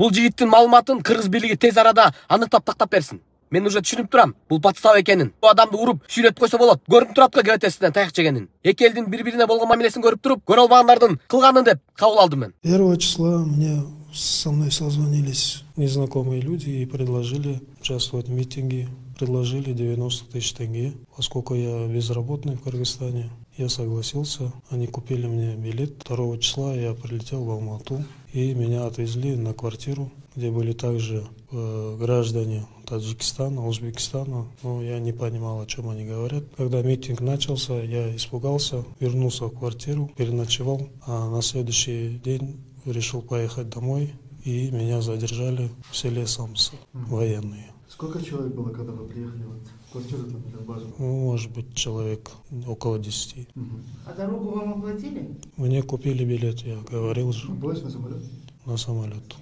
Бул жигиттин маалыматын кыргыз бийлиги тез арада аныктап тактап берсин. Мен уже түшүнүп турам, бул подстава экенин. Бул адамды уруп, сүйлөтүп койсо болот. Көрүнүп турат го ГТСден таяк жегенин. Эки элдин бири-бирине болгон мамилесин көрүп туруп, көрө албагандардын кылганы деп кабыл алдым мен. 1 числа со мной созвонились незнакомые люди и предложили участвовать в митинге. Предложили 90 тысяч тенге. Поскольку я безработный в Кыргызстане, я согласился. Они купили мне билет. 2 числа я прилетел в Алмату. И меня отвезли на квартиру, где были также граждане Таджикистана, Узбекистана. Но я не понимал, о чем они говорят. Когда митинг начался, я испугался, вернулся в квартиру, переночевал. А на следующий день решил поехать домой. И меня задержали в селе Самсы, военные. Сколько человек было, когда вы приехали в квартиру или в базу? Может быть, человек около 10. А дорогу вам оплатили? Мне купили билет, я говорил же. Поезд на самолет? На самолет.